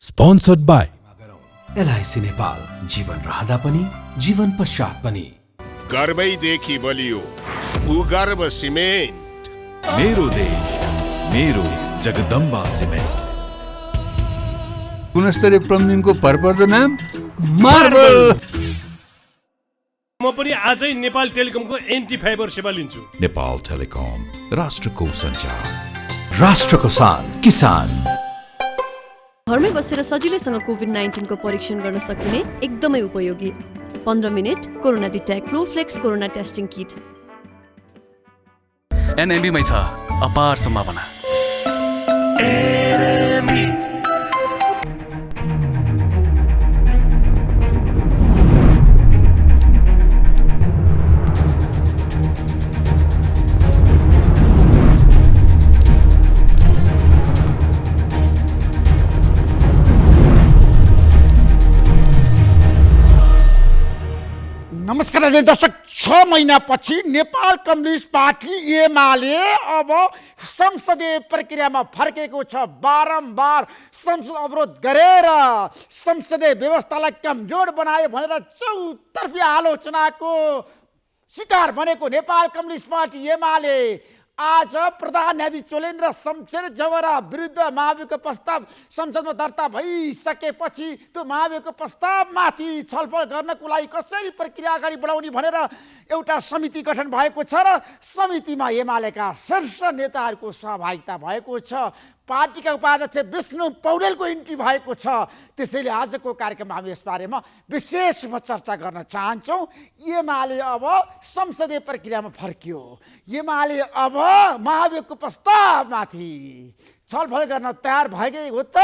Sponsored by LIC Nepal, जीवन रहँदा पनि जीवन पश्चात पनि। गर्वैदेखि बलियो भूगर्भ सिमेन्ट। मेरो देश मेरो जगदम्बा सिमेन्ट। गुणस्तरीय प्लम्बिङको भरपर्दो नाम मार्बल। म पनि आजै नेपाल टेलिकमको एन्टी फाइबर सेवा लिन्छु। नेपाल टेलिकम, राष्ट्रको सञ्चार, राष्ट्रको शान, किसान। घरमै बसेर सजिलैसँग कोभिड-19 को परीक्षण गर्न सकिने एकदमै उपयोगी 15 minute corona detect Flowflex corona testing kit. एनएमबीमै छ अपार सम्भावना। नमस्कार दर्शक, 6 महिनापछि नेपाल कम्युनिस्ट पार्टी एमाले अब संसदीय प्रक्रियामा फर्केको छ। बारम्बार संसद अवरोध गरेर संसदीय व्यवस्थालाई कमजोर बनायो भनेर चौतर्फी आलोचनाको शिकार बनेको नेपाल कम्युनिस्ट पार्टी एमाले आज प्रधान न्यायाधीश चोलेन्द्र शमशेर जवरा विरुद्ध महाभियोगको प्रस्ताव संसदमा दर्ता भइसकेपछि त्यो महाभियोगको प्रस्तावमाथि छलफल गर्नको लागि कसरी प्रक्रिया अगाडि बढाउने भनेर एउटा समिति गठन भएको छ र समितिमा एमालेका शीर्ष नेताहरूको सहभागिता भएको छ। पार्टीका उपाध्यक्ष विष्णु पौडेलको इन्ट्री भएको छ। त्यसैले आजको कार्यक्रममा हामी यस बारेमा विशेष रूपमा चर्चा गर्न चाहन्छौँ। एमाले अब संसदीय प्रक्रियामा फर्कियो। एमाले अब महाभियोगको प्रस्तावमाथि छलफल गर्न तयार भएकै हो त।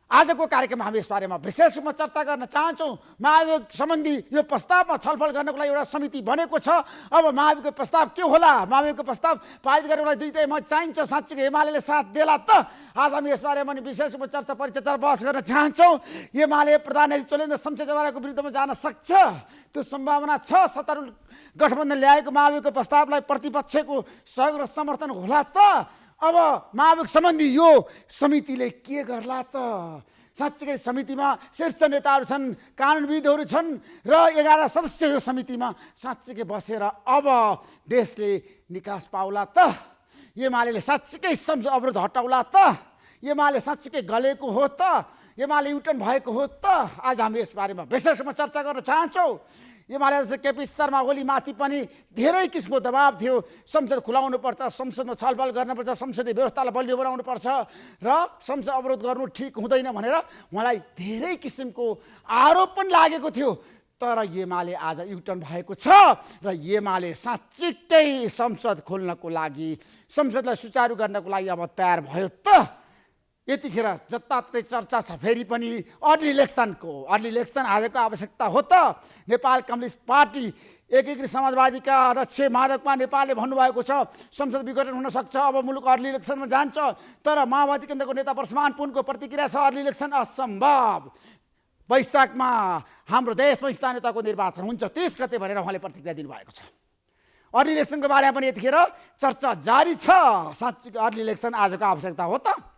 आजको कार्यक्रममा हामी यस बारेमा विशेष रूपमा चर्चा गर्न चाहन्छौँ। महाभियोग सम्बन्धी यो प्रस्तावमा छलफल गर्नको लागि एउटा समिति बनेको छ। अब महाभियोगको प्रस्ताव के होला, महाभियोगको प्रस्ताव पारित गर्नको लागि दुईटैमा चाहिन्छ। साँच्चीको एमाले साथ देला त? आज हामी यस बारेमा पनि विशेष रूपमा चर्चा परिचर्चा बहस गर्न चाहन्छौँ। एमाले प्रधान न्यायाधीश चोलेन्द्र शमशेर जवराको विरुद्धमा जान सक्छ, त्यो सम्भावना छ। सत्तारूढ गठबन्धन ल्याएको महाभियोगको प्रस्तावलाई प्रतिपक्षको सहयोग र समर्थन होला त? अब महाभियोग सम्बन्धी यो समितिले के गर्ला त? साँच्चीकै समितिमा शीर्ष नेताहरू छन्, कानुनविदहरू छन् र 11 सदस्य यो समितिमा साँच्चीकै बसेर अब देशले निकास पाउला त? एमाले साँच्चीकै संसद अवरोध हटाउला त? एमाले साँच्चीकै गलेको हो त? एमाले युटर्न भएको हो त? आज हामी यस बारेमा विशेष रूपमा चर्चा गर्न चाहन्छौँ। एमाले केपी शर्मा ओलीमाथि पनि धेरै किसिमको दबाब थियो। संसद खुलाउनु पर्छ, संसदमा छलफल गर्नुपर्छ, संसदीय व्यवस्थालाई बलियो बनाउनु पर्छ र संसद अवरोध गर्नु ठिक हुँदैन भनेर उहाँलाई धेरै किसिमको आरोप पनि लागेको थियो। तर एमाले आज युटर्न भएको छ र एमाले साँच्चीकै संसद खोल्नको लागि, संसदलाई सुचारू गर्नको लागि अब तयार भयो त? यतिखेर जताततै चर्चा छ फेरि पनि अर्ली इलेक्सन आजको आवश्यकता हो त? नेपाल कम्युनिस्ट पार्टी एकीकृत समाजवादीका अध्यक्ष माधव नेपालले भन्नुभएको छ संसद विघटन हुन सक्छ, अब मुलुक अर्ली इलेक्सनमा जान्छ। तर माओवादी केन्द्रको नेता प्रसमान पुनको प्रतिक्रिया छ अर्ली इलेक्सन असम्भव। वैशाखमा हाम्रो देशमा स्थानीयताको निर्वाचन हुन्छ 30 गते भनेर उहाँले प्रतिक्रिया दिनुभएको छ। अर्ली इलेक्सनको बारेमा पनि यतिखेर चर्चा जारी छ। साँच्चै अर्ली इलेक्सन आजको आवश्यकता हो त?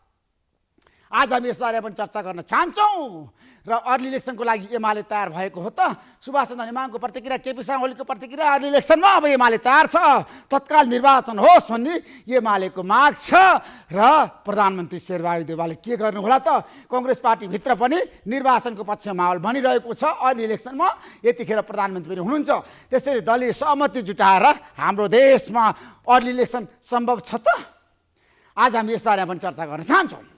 आज हामी यसबारे पनि चर्चा गर्न चाहन्छौँ र अर्ली इलेक्सनको लागि एमाले तयार भएको हो त? सुभाष चन्द्र नेमाङको प्रतिक्रिया, केपी शर्मा ओलीको प्रतिक्रिया, अर्ली इलेक्सनमा अब एमाले तयार छ, तत्काल निर्वाचन होस् भन्ने एमालेको माग छ। र प्रधानमन्त्री शेरबहादुर देउवाले के गर्नु होला त? कङ्ग्रेस पार्टीभित्र पनि निर्वाचनको पक्षमा माहौल बनिरहेको छ। अर्ली इलेक्सनमा यतिखेर प्रधानमन्त्री पनि हुनुहुन्छ। त्यसैले दलीय सहमति जुटाएर हाम्रो देशमा अर्ली इलेक्सन सम्भव छ त? आज हामी यसबारे पनि चर्चा गर्न चाहन्छौँ।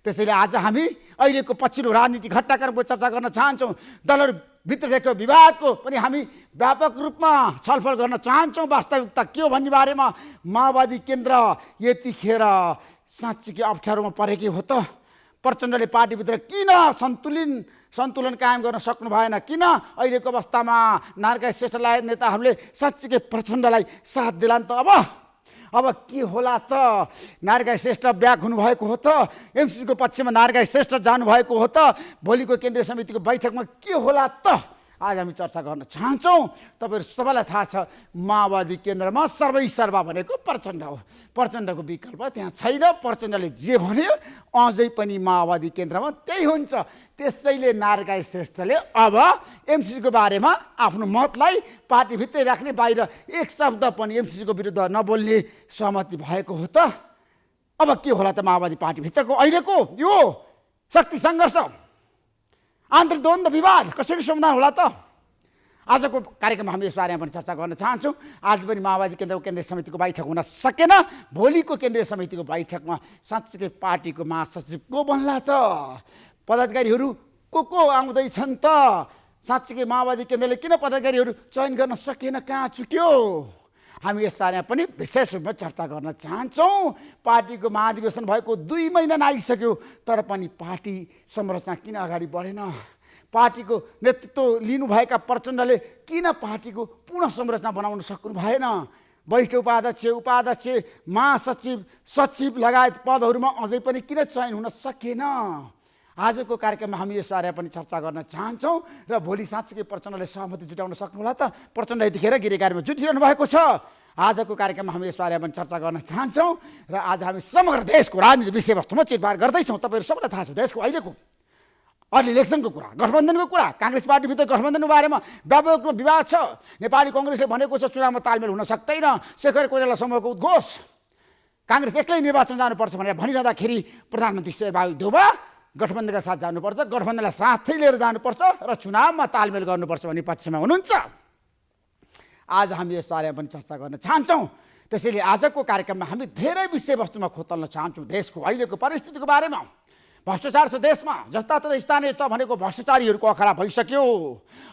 त्यसैले आज हामी अहिलेको पछिल्लो राजनीतिक घटनाक्रमको चर्चा गर्न चाहन्छौँ। दलहरूभित्र रहेको विवादको पनि हामी व्यापक रूपमा छलफल गर्न चाहन्छौँ। वास्तविकता के हो भन्ने बारेमा माओवादी केन्द्र यतिखेर साँच्चीकै अप्ठ्यारोमा परेकै हो त? प्रचण्डले पार्टीभित्र किन सन्तुलन कायम गर्न सक्नु भएन? किन अहिलेको अवस्थामा नारायण श्रेष्ठ लगायत नेताहरूले साँच्चीकै प्रचण्डलाई साथ दिलान् त? अब के होला त? नारायण श्रेष्ठ ब्याक हुनुभएको हो त? एमसीसीको पक्षमा नारायण श्रेष्ठ जानुभएको हो त? भोलिको केन्द्रीय समितिको बैठकमा के होला त? आज हामी चर्चा गर्न चाहन्छौँ। तपाईँहरू सबैलाई थाहा छ माओवादी केन्द्रमा सर्वैसर्वा भनेको प्रचण्ड हो। प्रचण्डको विकल्प त्यहाँ छैन। प्रचण्डले जे भन्यो अझै पनि माओवादी केन्द्रमा त्यही हुन्छ। त्यसैले नारायण श्रेष्ठले अब एमसीसीको बारेमा आफ्नो मतलाई पार्टीभित्रै राख्ने, बाहिर एक शब्द पनि एमसीसीको विरुद्ध नबोल्ने सहमति भएको हो। त अब के होला त माओवादी पार्टीभित्रको अहिलेको यो शक्ति सङ्घर्ष, आन्तरिक द्वन्द्व, विवाद कसरी समाधान होला त? आजको कार्यक्रममा हामी यसबारेमा पनि चर्चा गर्न चाहन्छौँ। आज पनि माओवादी केन्द्रको केन्द्रीय समितिको बैठक हुन सकेन। भोलिको केन्द्रीय समितिको बैठकमा साँच्चै पार्टीको महासचिव को बन्ला त? पदाधिकारीहरू को आउँदैछन् त? साँच्चै माओवादी केन्द्रले किन पदाधिकारीहरू चयन गर्न सकेन? कहाँ चुक्यो? हामी यस बारेमा पनि विशेष रूपमा चर्चा गर्न चाहन्छौँ। पार्टीको महाधिवेशन भएको 2 महिना नागिसक्यो, तर पनि पार्टी संरचना किन अगाडि बढेन? पार्टीको नेतृत्व लिनुभएका प्रचण्डले किन पार्टीको पुनः संरचना बनाउन सक्नु भएन? वरिष्ठ उपाध्यक्ष, महासचिव, सचिव लगायत पदहरूमा अझै पनि किन चयन हुन सकेन? आजको कार्यक्रममा हामी यस बारेमा पनि चर्चा गर्न चाहन्छौँ र भोलि साँच्चै प्रचण्डले सहमति जुटाउन सक्नुहोला त? प्रचण्ड यतिखेर गिरिकार्यमा जुटिरहनु भएको छ। आजको कार्यक्रममा हामी यस बारेमा पनि चर्चा गर्न चाहन्छौँ र आज हामी समग्र देशको राजनीतिक विषयवस्तुमा चितबार गर्दैछौँ। तपाईँहरू सबैलाई थाहा छ देशको अहिलेको अर्ली इलेक्सनको कुरा, गठबन्धनको कुरा, काङ्ग्रेस पार्टीभित्र गठबन्धनको बारेमा व्यापक रूपमा विवाद छ। नेपाली कङ्ग्रेसले भनेको छ चुनावमा तालमेल हुन सक्दैन। शेखर कोइराला समूहको उद्घोष, काङ्ग्रेस एक्लै निर्वाचन जानुपर्छ भनेर भनिरहँदाखेरि प्रधानमन्त्री शेरबहादुर देउवा गठबन्धनका साथ जानुपर्छ, गठबन्धनलाई साथै लिएर जानुपर्छ र चुनावमा तालमेल गर्नुपर्छ भन्ने पक्षमा हुनुहुन्छ। आज हामी यस बारेमा पनि चर्चा गर्न चाहन्छौँ। त्यसैले आजको कार्यक्रममा हामी धेरै विषयवस्तुमा खोतल्न चाहन्छौँ। देशको अहिलेको परिस्थितिको बारेमा, भ्रष्टाचार छ देशमा, जस्ताततै स्थानीय तह भनेको भ्रष्टाचारीहरूको अखडा भइसक्यो।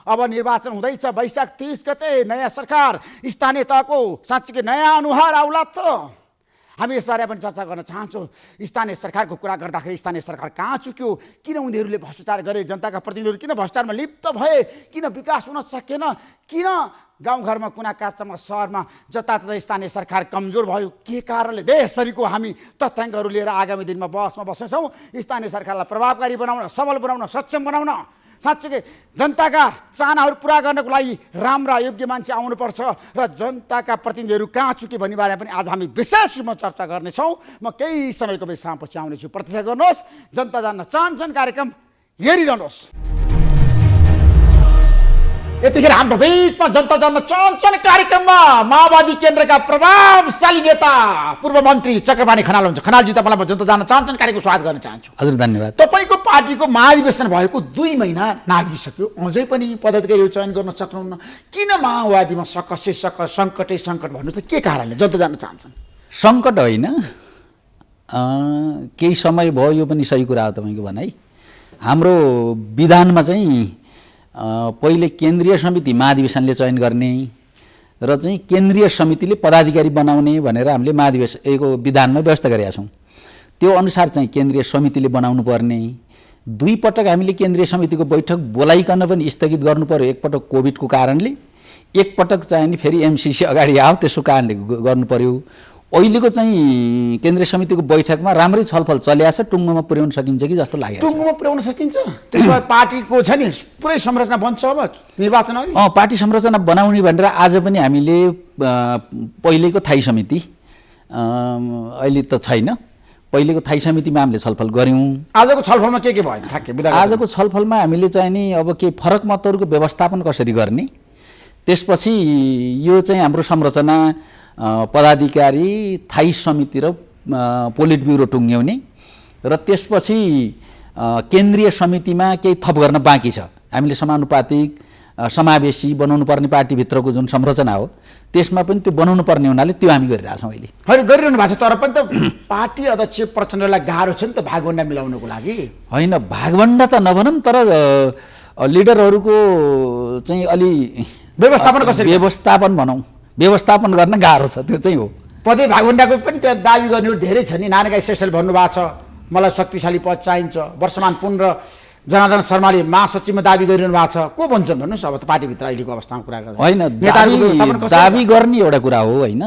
अब निर्वाचन हुँदैछ, वैशाख 30 गते नयाँ सरकार, स्थानीय तहको साँच्चै नयाँ अनुहार आउला त? हामी यसबारे पनि चर्चा गर्न चाहन्छौँ। स्थानीय सरकारको कुरा गर्दाखेरि स्थानीय सरकार कहाँ चुक्यो? किन उनीहरूले भ्रष्टाचार गरे? जनताका प्रतिनिधिहरू किन भ्रष्टाचारमा लिप्त भए? किन विकास हुन सकेन? किन गाउँघरमा, कुना काप्चामा, सहरमा जताततै स्थानीय सरकार कमजोर भयो? के कारणले? देशभरिको हामी तथ्याङ्कहरू लिएर आगामी दिनमा बहसमा बस्नेछौँ। स्थानीय सरकारलाई प्रभावकारी बनाउन, सबल बनाउन, सक्षम बनाउन, साँच्चै जनताका चाहनाहरू पुरा गर्नको लागि राम्रा योग्य मान्छे आउनुपर्छ र जनताका प्रतिनिधिहरू कहाँ चुके भन्ने बारेमा पनि आज हामी विशेष रूपमा चर्चा गर्नेछौँ। म केही समयको विश्रामपछि आउनेछु। प्रतीक्षा गर्नुहोस्। जनता जान्न चाहन्छन् कार्यक्रम हेरिरहनुहोस्। यतिखेर हाम्रो बिचमा जनता जान्न चाहन्छन् कार्यक्रममा माओवादी केन्द्रका प्रभावशाली नेता पूर्व मन्त्री चक्रपाणी खनाल हुनुहुन्छ। खनालजी, तपाईँलाई म जनता जान्न चाहन्छन् कार्यक्रमको स्वागत गर्न चाहन्छु। हजुर, धन्यवाद। तपाईँको पार्टीको महाधिवेशन भएको 2 महिना नागिसक्यो, अझै पनि पदाधिकारीहरू चयन गर्न सक्नुहुन्न। किन माओवादीमा सङ्कट भन्नु त? के कारणले? जनता जान्न चाहन्छन्। सङ्कट होइन, केही समय भयो, यो पनि सही कुरा हो तपाईँको भनाइ। हाम्रो विधानमा चाहिँ पहिले केन्द्रीय समिति महाधिवेशनले चयन गर्ने र चाहिँ केन्द्रीय समितिले पदाधिकारी बनाउने भनेर हामीले महाधिवेशनको विधानमा व्यवस्था गरेका छौँ। त्यो अनुसार चाहिँ केन्द्रीय समितिले बनाउनु पर्ने। 2 पटक हामीले केन्द्रीय समितिको बैठक बोलाइकन पनि स्थगित गर्नु पर्यो। एकपटक कोभिडको कारणले, एकपटक चाहिँ नि फेरि एमसीसी अगाडि आयो, त्यसको कारणले गर्नु पर्यो। अहिलेको चाहिँ केन्द्रीय समितिको बैठकमा राम्रै छलफल चलिएको छ। टुङ्गोमा पुर्याउन सकिन्छ कि जस्तो लागेको छ। टुङ्गोमा पुर्याउन सकिन्छ? त्यसो भए पार्टीको छ नि पुरै संरचना बन्छ अब निर्वाचन अघि? पार्टी संरचना बनाउने भनेर आज पनि हामीले पहिलेको थाई समिति, अहिले त छैन, पहिलेको थाई समितिमा हामीले छलफल गऱ्यौँ। आजको छलफलमा के भयो? आजको छलफलमा हामीले चाहिँ नि अब के फरक मतहरूको व्यवस्थापन कसरी गर्ने, त्यसपछि यो चाहिँ हाम्रो संरचना पदाधिकारी, थाई समिति र पोलिट ब्युरो टुङ्ग्याउने र त्यसपछि केन्द्रीय समितिमा केही थप गर्न बाँकी छ। हामीले समानुपातिक, समावेशी बनाउनु पर्ने पार्टीभित्रको जुन संरचना हो त्यसमा पनि त्यो बनाउनु पर्ने हुनाले त्यो हामी गरिरहेछौँ अहिले। होइन, गरिरहनु भएको छ, तर पनि त पार्टी अध्यक्ष प्रचण्डलाई गाह्रो छ नि त भागभण्डा मिलाउनको लागि। होइन, भागभण्डा त नभनौँ, तर लिडरहरूको चाहिँ अलि व्यवस्थापन कसरी? व्यवस्थापन भनौँ, व्यवस्थापन गर्न गाह्रो छ, त्यो चाहिँ हो। पदे भागभण्डाको पनि त्यहाँ दाबी गर्नेहरू धेरै छ नि। नारायण श्रेष्ठले भन्नुभएको छ मलाई शक्तिशाली पद चाहिन्छ। वर्षमान पुन र जनार्दन शर्माले महासचिवमा दाबी गरिरहनु भएको छ। को भन्छन् भन्नुहोस्? अब त पार्टीभित्र अहिलेको अवस्थामा कुरा गर्दा होइन, दाबी गर्ने एउटा कुरा हो होइन।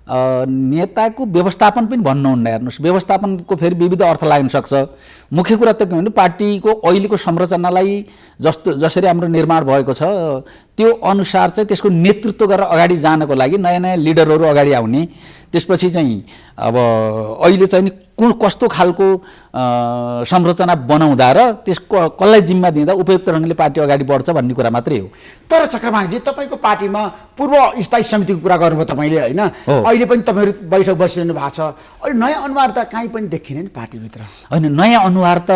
नेताको व्यवस्थापन पनि भन्नुहुन्न। हेर्नुहोस्, व्यवस्थापनको फेरि विविध अर्थ लाग्न सक्छ। मुख्य कुरा त के भने पार्टीको अहिलेको संरचनालाई जसरी हाम्रो निर्माण भएको छ त्यो अनुसार चाहिँ त्यसको नेतृत्व गरेर अगाडि जानको लागि नयाँ नयाँ लिडरहरू अगाडि आउने, त्यसपछि चाहिँ अब अहिले चाहिँ कस्तो खालको संरचना बनाउँदा र त्यसको कसलाई जिम्मा दिँदा उपयुक्त ढङ्गले पार्टी अगाडि बढ्छ भन्ने कुरा मात्रै हो। तर चक्रमाजी, तपाईँको पार्टीमा पूर्व स्थायी समितिको कुरा गर्नुभयो तपाईँले, होइन? अहिले पनि तपाईँहरू बैठक बसिरहनु भएको छ। अहिले नयाँ अनुहार त कहीँ पनि देखिने नि पार्टीभित्र। होइन, नयाँ अनुहार त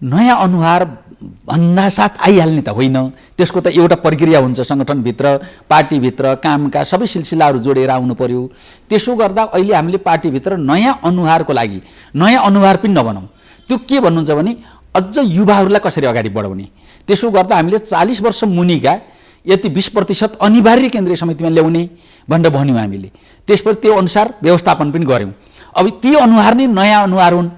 नयाँ अनुहार भन्दासाथ आइहाल्ने त होइन। त्यसको त एउटा प्रक्रिया हुन्छ, सङ्गठनभित्र पार्टीभित्र कामका सबै सिलसिलाहरू जोडेर आउनु पर्यो। त्यसो गर्दा अहिले हामीले पार्टीभित्र नयाँ अनुहारको लागि नयाँ अनुहार पनि नबनाउँ। त्यो के भन्नुहुन्छ भने अझ युवाहरूलाई कसरी अगाडि बढाउने। त्यसो गर्दा हामीले 40 वर्ष मुनिका यति 20% अनिवार्य केन्द्रीय समितिमा ल्याउने भनेर भन्यौँ हामीले। त्यसपछि त्यो अनुसार व्यवस्थापन पनि गऱ्यौँ। अब ती अनुहार नै नयाँ अनुहार हुन्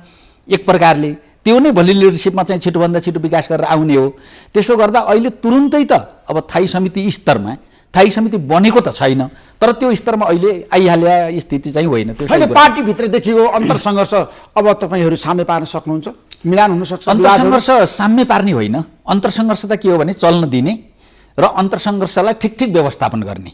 एक प्रकारले, त्यो नै भोलि लिडरसिपमा चाहिँ छिटोभन्दा छिटो विकास गरेर आउने हो। त्यसो गर्दा अहिले तुरुन्तै त अब स्थायी समिति स्तरमा स्थायी समिति बनेको त छैन, तर त्यो स्तरमा अहिले आइहाले स्थिति चाहिँ होइन। त्यो पार्टीभित्र देखियो अन्तर सङ्घर्ष अब तपाईँहरू साम्य पार्न सक्नुहुन्छ, मिलान हुन सक्छ? अन्तर सङ्घर्ष साम्य पार्ने होइन, अन्तर सङ्घर्ष त के हो भने चल्न दिने र अन्तर सङ्घर्षलाई ठिक ठिक व्यवस्थापन गर्ने।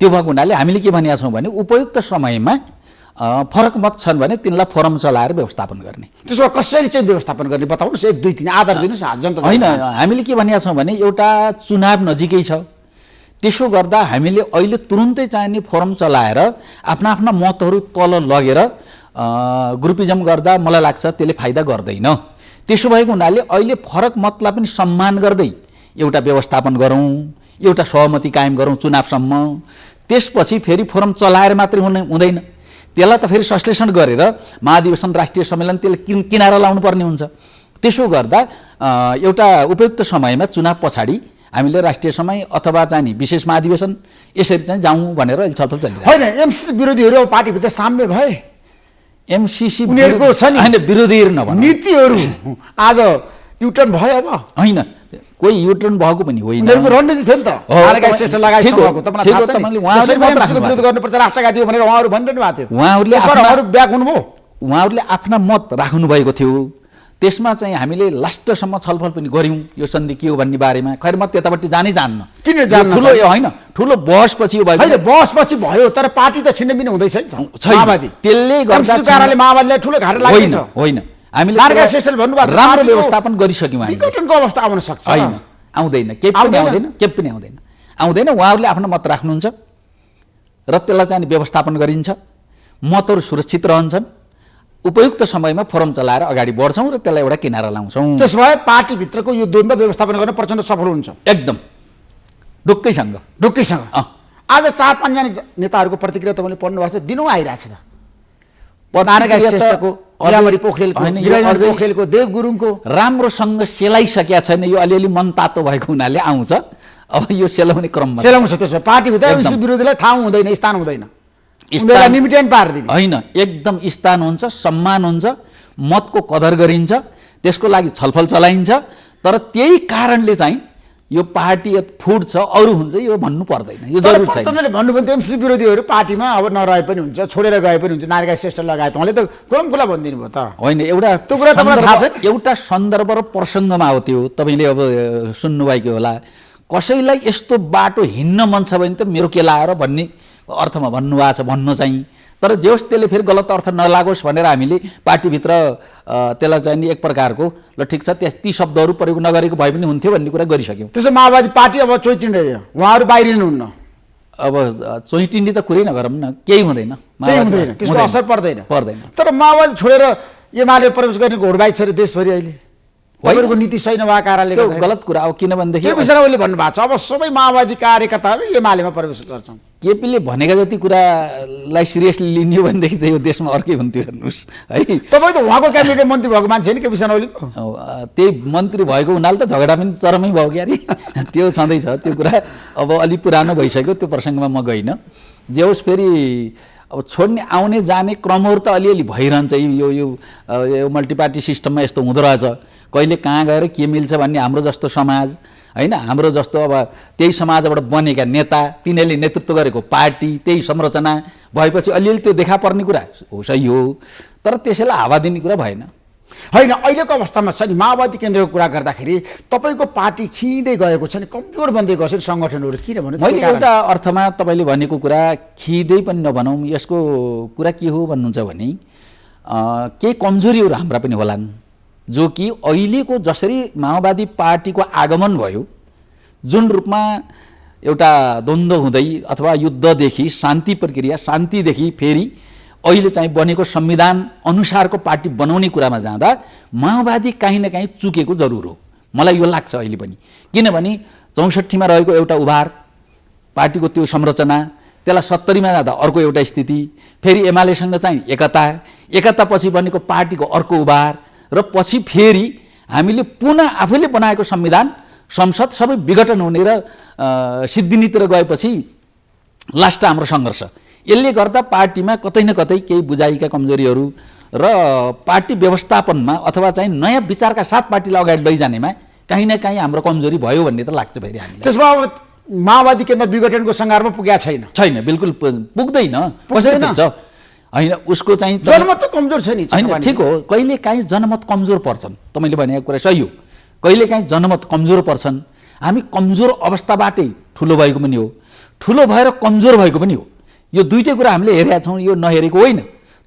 त्यो भएको हुनाले हामीले के भनेका छौँ भने उपयुक्त समयमा फरक मत छन् भने तिनलाई फोरम चलाएर व्यवस्थापन गर्ने। त्यसो भए कसरी चाहिँ व्यवस्थापन गर्ने बताउनुहोस्, 1 2 3 आधार दिनुहोस् जनता। होइन, हामीले के भनेका छौँ भने एउटा चुनाव नजिकै छ, त्यसो गर्दा हामीले अहिले तुरुन्तै चाहिने फोरम चलाएर आफ्ना आफ्ना मतहरू तल लगेर ग्रुपिजम गर्दा मलाई लाग्छ त्यसले फाइदा गर्दैन। त्यसो भएको हुनाले अहिले फरक मतलाई पनि सम्मान गर्दै एउटा व्यवस्थापन गरौँ, एउटा सहमति कायम गरौँ चुनावसम्म। त्यसपछि फेरि फोरम चलाएर मात्रै हुँदैन, त्यसलाई त फेरि संश्लेषण गरेर महाधिवेशन राष्ट्रिय सम्मेलन त्यसले किनारा लाउनु पर्ने हुन्छ। त्यसो गर्दा एउटा उपयुक्त समयमा चुनाव पछाडि हामीले राष्ट्रिय समय अथवा चाहिँ नि विशेष महाधिवेशन यसरी चाहिँ जाउँ भनेर अहिले छलफल चलिरहेको छ। होइन, एमसिसी विरोधीहरू अब पार्टीभित्र साम्य भए? एमसिसी उनीहरूको छ नि होइन, विरोधीहरू नभन्, नीतिहरू आज युटर्न भयो। अब होइन, कोही युटर्न भएको पनि होइन, उनीहरूको रणनीति थियो नि त। श्रेष्ठ लगाई समूहको तपाईँलाई थाहा छ नि, विरोध गर्नुपर्छ राष्ट्रघाती हो भनेर उहाँहरू भनिरहनु भएको थियो। उहाँहरूले ब्याक हुनुभयो, उहाँहरूले आफ्ना मत राख्नु भएको थियो। त्यसमा चाहिँ हामीले लास्टसम्म छलफल पनि गऱ्यौँ यो सन्धि के हो भन्ने बारेमा। खैर म त्यतापट्टि जानै जान्न, किन जान्न? ठुलो होइन, ठुलो बहसपछि यो भयो। बहसपछि भयो, तर पार्टी त छिनबिन हुँदैछ नि माओवादी। त्यसले गर्दा कारणले माओवादीलाई ठुलो घाटा लागेको छ। होइन, हामीले राम्रो व्यवस्थापन गरिसक्यौँ। हामी विघटनको अवस्था आउन सक्छ? होइन, आउँदैन, केही पनि आउँदैन। उहाँहरूले आफ्नो मत राख्नुहुन्छ र त्यसलाई चाहिँ व्यवस्थापन गरिन्छ, मतहरू सुरक्षित रहन्छन्। उपयुक्त समयमा फोरम चलाएर अगाडि बढ्छौँ र त्यसलाई एउटा किनारा लाउँछौँ। त्यसो भए पार्टीभित्रको यो द्वन्द्व व्यवस्थापन गर्न प्रचण्ड सफल हुन्छ? एकदम ढुक्कैसँग। आज 4-5 जना नेताहरूको प्रतिक्रिया तपाईँले पढ्नु भएको छ, दिनौँ आइरहेको छ। पोखरेलको, देव गुरुङको राम्रोसँग सेलाइसकेका छैन। यो अलिअलि मन तातो भएको हुनाले आउँछ, अब यो सेलाउने क्रममा सेलाउँछ। त्यसमा पार्टीभित्र विरोधीलाई ठाउँ हुँदैन, स्थान हुँदैन, होइन, एकदम स्थान हुन्छ, सम्मान हुन्छ, मतको कदर गरिन्छ, त्यसको लागि छलफल चलाइन्छ। तर त्यही कारणले चाहिँ यो पार्टी फुट्छ अरू हुन्छ यो भन्नु पर्दैन, यो जरुरी छैन। प्रचण्डले भन्नुभयो एमसिसी विरोधीहरू पार्टीमा अब नरहे पनि हुन्छ, छोडेर गए पनि हुन्छ, नारायण श्रेष्ठ लगायत उहाँले त खुला भनिदिनु भयो त। होइन, एउटा त्यो कुरा तपाईँलाई थाहा छैन? एउटा सन्दर्भ र प्रसङ्गमा हो त्यो, तपाईँले अब सुन्नुभएको होला। कसैलाई यस्तो बाटो हिँड्न मन छ भने त मेरो के लाएर भन्ने अर्थमा भन्नुभएको छ भन्नु चाहिँ। तर जे होस् त्यसले फेरि गलत अर्थ नलागोस् भनेर हामीले पार्टीभित्र त्यसलाई चाहिँ नि एक प्रकारको ल ठिक छ ती शब्दहरू प्रयोग नगरेको भए पनि हुन्थ्यो भन्ने कुरा गरिसक्यौँ। त्यसो माओवादी पार्टी अब चोइटिँदैन, उहाँहरू बाहिरिनुहुन्न। अब चोइटिने त कुरै नगरौँ न, केही हुँदैन, त्यसको असर पर्दैन। तर माओवादी छोडेर एमाले प्रवेश गर्ने घोडबाई छ अरे देशभरि अहिले। तपाईँहरूको नीति सही नभएको कारणले त्यो गलत कुरा हो। किनभनेदेखि के विषयले भन्नुभएको छ अब सबै माओवादी कार्यकर्ताहरू एमालेमा प्रवेश गर्छन्। केपीले भनेका जति कुरालाई सिरियसली लिने हो भनेदेखि त यो देशमा अर्कै हुन्थ्यो। हेर्नुहोस् है, तपाईँ त उहाँको क्याबिनेट मन्त्री भएको मान्छे नि केपी शर्मा ओलीको। त्यही मन्त्री भएको हुनाले त झगडा पनि चरमै भयो क्यारे, त्यो छँदैछ। त्यो कुरा अब अलिक पुरानो भइसक्यो, त्यो प्रसङ्गमा म गइनँ। जे होस् फेरि अब छोड्ने आउने जाने क्रमहरू त अलिअलि भइरहन्छ। यो मल्टिपार्टी सिस्टममा यस्तो हुँदो रहेछ, कहिले कहाँ गएर के मिल्छ भन्ने हाम्रो जस्तो समाज होइन हाम्रो जस्तो अब त्यही समाजबाट बनेका नेता तिनीहरूले नेतृत्व गरेको पार्टी त्यही संरचना भएपछि अलिअलि त्यो देखा पर्ने कुरा हो, सही हो, तर त्यसैलाई हावा दिने कुरा भएन। होइन अहिलेको अवस्थामा छ नि माओवादी केन्द्रको कुरा गर्दाखेरि तपाईँको पार्टी खिँदै गएको छ नि, कमजोर बन्दै गएको छ नि सङ्गठनहरू, किनभने मैले एउटा अर्थमा तपाईँले भनेको कुरा खिँदै पनि नभनौँ, यसको कुरा के हो भन्नुहुन्छ भने केही कमजोरीहरू हाम्रा पनि होलान्, जो कि अहिलेको जसरी माओवादी पार्टीको आगमन भयो, जुन रूपमा एउटा द्वन्द्व हुँदै अथवा युद्धदेखि शान्ति प्रक्रिया, शान्तिदेखि फेरि अहिले चाहिँ बनेको संविधान अनुसारको पार्टी बनाउने कुरामा जाँदा माओवादी काहीँ न काहीँ चुकेको जरुर हो, मलाई यो लाग्छ अहिले पनि। किनभने 64मा रहेको एउटा उभार पार्टीको त्यो संरचना, त्यसलाई 70मा जाँदा अर्को एउटा स्थिति, फेरि एमालेसँग चाहिँ एकता पछि बनेको पार्टीको अर्को उभार, र पछि फेरि हामीले पुनः आफैले बनाएको संविधान संसद सबै विघटन हुने र सिद्धिनीतिर गएपछि लास्ट हाम्रो सङ्घर्ष। यसले गर्दा पार्टीमा कतै न कतै केही बुझाइका कमजोरीहरू र पार्टी व्यवस्थापनमा अथवा चाहिँ नयाँ विचारका साथ पार्टीलाई अगाडि लैजानेमा काहीँ न काहीँ हाम्रो कमजोरी भयो भन्ने त लाग्छ फेरि हामीलाई। त्यसमा अब माओवादी केन्द्र विघटनको सङ्घारमा पुगेको छैन, बिल्कुल पुग्दैन, कसरी पुग्छ? होइन, उसको चाहिँ जनमत त कमजोर छ नि। होइन, ठिक हो, कहिले काहीँ जनमत कमजोर पर्छन्, तपाईँले भनेको कुरा सही हो, कहिले काहीँ जनमत कमजोर पर्छन्। हामी कमजोर अवस्थाबाटै ठुलो भएको पनि हो, ठुलो भएर कमजोर भएको पनि हो, यो दुईटै कुरा हामीले हेरेका छौँ, यो नहेरेको होइन।